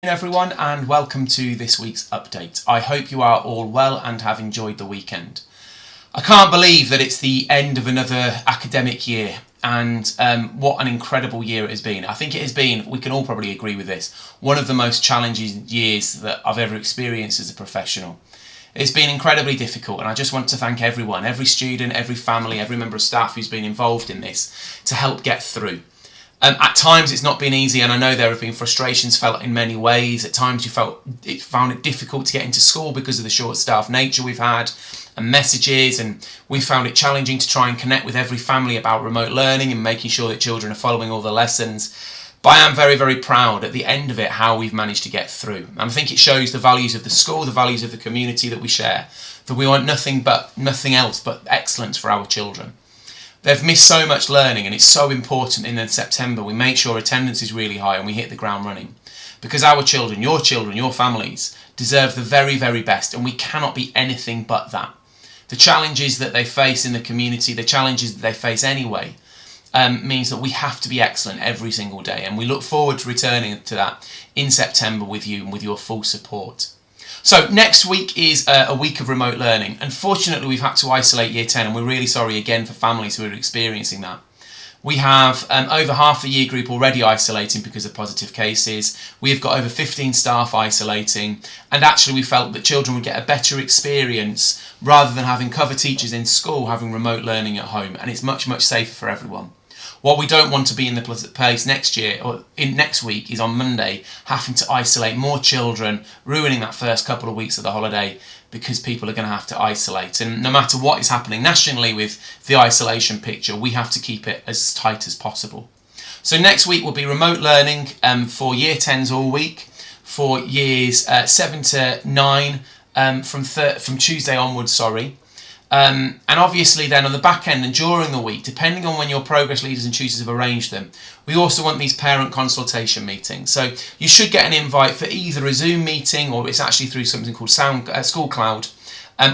Everyone, and welcome to this week's update. I hope you are all well and have enjoyed the weekend. I can't believe that it's the end of another academic year, and what an incredible year it has been. I think it has been, we can all probably agree with this, one of the most challenging years that I've ever experienced as a professional. It's been incredibly difficult, and I just want to thank everyone, every student, every family, every member of staff who's been involved in this to help get through. At times it's not been easy, and I know there have been frustrations felt in many ways. At times you found it difficult to get into school because of the short staff nature we've had and messages, and we found it challenging to try and connect with every family about remote learning and making sure that children are following all the lessons. But I am very, very proud at the end of it how we've managed to get through. And I think it shows the values of the school, the values of the community that we share, that we want nothing else but excellence for our children. They've missed so much learning, and it's so important in September we make sure attendance is really high and we hit the ground running. Because our children, your families, deserve the very, very best, and we cannot be anything but that. The challenges that they face in the community, the challenges that they face anyway, means that we have to be excellent every single day, and we look forward to returning to that in September with you and with your full support. So next week is a week of remote learning. Unfortunately, we've had to isolate Year 10, and we're really sorry again for families who are experiencing that. We have over half the year group already isolating because of positive cases. We've got over 15 staff isolating, and actually we felt that children would get a better experience rather than having cover teachers in school having remote learning at home, and it's much, much safer for everyone. What we don't want to be in the place next year, or in next week, is on Monday having to isolate more children, ruining that first couple of weeks of the holiday because people are going to have to isolate. And no matter what is happening nationally with the isolation picture, we have to keep it as tight as possible. So next week will be remote learning for Year 10s all week, for years 7 to 9 from Tuesday onwards, and obviously then on the back end and during the week, depending on when your progress leaders and tutors have arranged them, we also want these parent consultation meetings. So you should get an invite for either a Zoom meeting, or it's actually through something called School Cloud,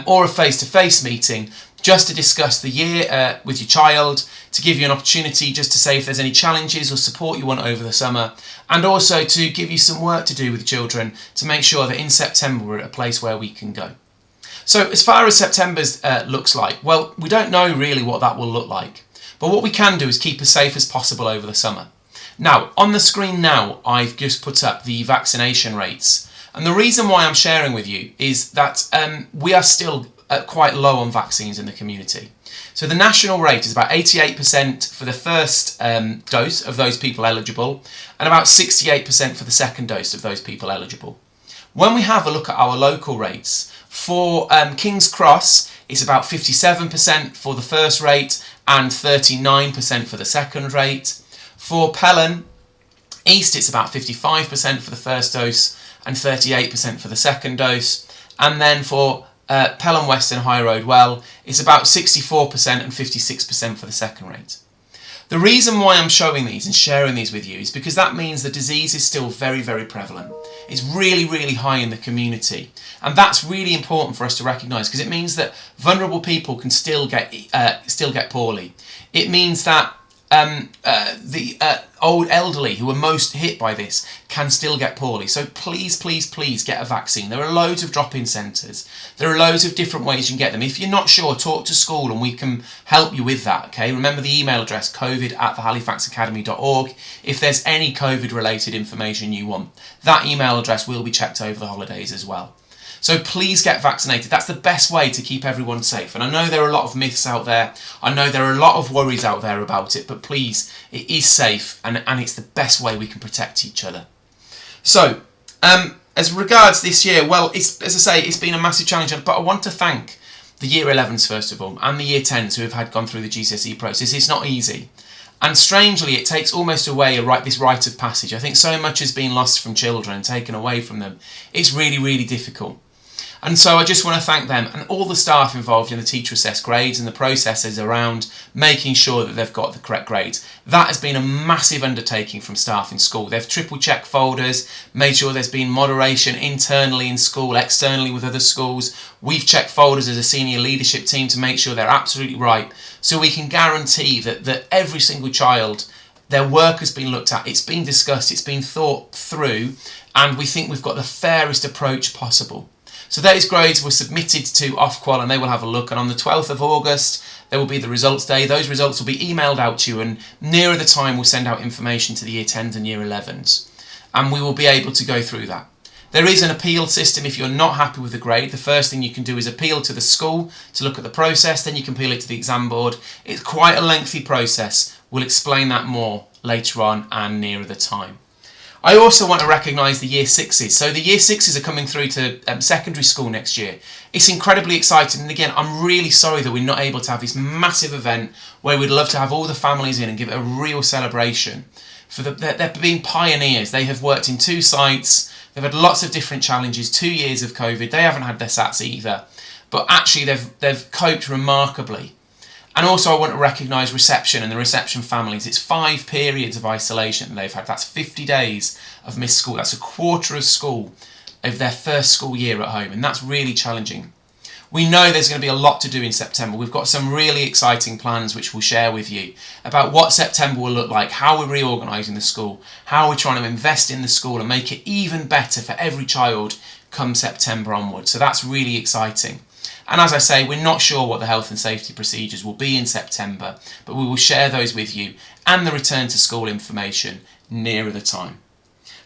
or a face-to-face meeting, just to discuss the year with your child, to give you an opportunity just to say if there's any challenges or support you want over the summer, and also to give you some work to do with the children to make sure that in September we're at a place where we can go. So as far as September's looks like, well, we don't know really what that will look like. But what we can do is keep as safe as possible over the summer. Now, on the screen now, I've just put up the vaccination rates. And the reason why I'm sharing with you is that we are still quite low on vaccines in the community. So the national rate is about 88% for the first dose of those people eligible, and about 68% for the second dose of those people eligible. When we have a look at our local rates, for King's Cross, it's about 57% for the first rate and 39% for the second rate. For Pelham East, it's about 55% for the first dose and 38% for the second dose. And then for Pelham West and High Road Well, it's about 64% and 56% for the second rate. The reason why I'm showing these and sharing these with you is because that means the disease is still very, very prevalent. It's really, really high in the community. And that's really important for us to recognise, because it means that vulnerable people can still get poorly. It means that the old elderly who are most hit by this can still get poorly. So please, please, please get a vaccine. There are loads of drop-in centres. There are loads of different ways you can get them. If you're not sure, talk to school and we can help you with that, okay? Remember the email address, covid@thehalifaxacademy.org, if there's any COVID-related information you want. That email address will be checked over the holidays as well. So please get vaccinated. That's the best way to keep everyone safe. And I know there are a lot of myths out there. I know there are a lot of worries out there about it, but please, it is safe, and it's the best way we can protect each other. So, as regards this year, well, as I say, it's been a massive challenge, but I want to thank the Year 11s first of all, and the Year 10s who have gone through the GCSE process. It's not easy. And strangely, it takes almost away this rite of passage. I think so much has been lost from children and taken away from them. It's really, really difficult. And so I just want to thank them and all the staff involved in the teacher assessed grades and the processes around making sure that they've got the correct grades. That has been a massive undertaking from staff in school. They've triple checked folders, made sure there's been moderation internally in school, externally with other schools. We've checked folders as a senior leadership team to make sure they're absolutely right, so we can guarantee that every single child, their work has been looked at, it's been discussed, it's been thought through, and we think we've got the fairest approach possible. So those grades were submitted to Ofqual and they will have a look, and on the 12th of August there will be the results day. Those results will be emailed out to you, and nearer the time we'll send out information to the Year 10s and Year 11s, and we will be able to go through that. There is an appeal system if you're not happy with the grade. The first thing you can do is appeal to the school to look at the process, then you can appeal it to the exam board. It's quite a lengthy process. We'll explain that more later on and nearer the time. I also want to recognise the Year 6s. So the Year 6s are coming through to secondary school next year. It's incredibly exciting, and again, I'm really sorry that we're not able to have this massive event where we'd love to have all the families in and give it a real celebration. They're being pioneers. They have worked in 2 sites, they've had lots of different challenges, 2 years of COVID, they haven't had their SATs either, but actually they've coped remarkably. And also I want to recognise reception and the reception families. It's 5 periods of isolation they've had. That's 50 days of missed school. That's a quarter of school of their first school year at home, and that's really challenging. We know there's going to be a lot to do in September. We've got some really exciting plans which we'll share with you about what September will look like, how we're reorganising the school, how we're trying to invest in the school and make it even better for every child come September onwards. So that's really exciting. And as I say, we're not sure what the health and safety procedures will be in September, but we will share those with you and the return to school information nearer the time.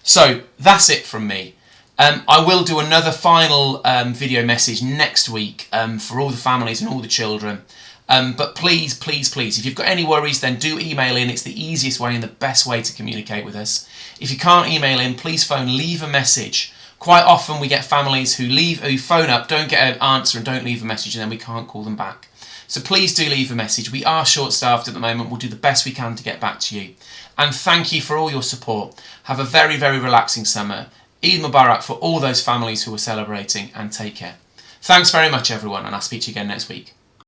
So that's it from me. I will do another final video message next week for all the families and all the children. But please, please, please, if you've got any worries, then do email in. It's the easiest way and the best way to communicate with us. If you can't email in, please phone, leave a message. Quite often we get families who phone up, don't get an answer and don't leave a message, and then we can't call them back. So please do leave a message. We are short-staffed at the moment. We'll do the best we can to get back to you. And thank you for all your support. Have a very, very relaxing summer. Eid Mubarak for all those families who are celebrating, and take care. Thanks very much everyone, and I'll speak to you again next week.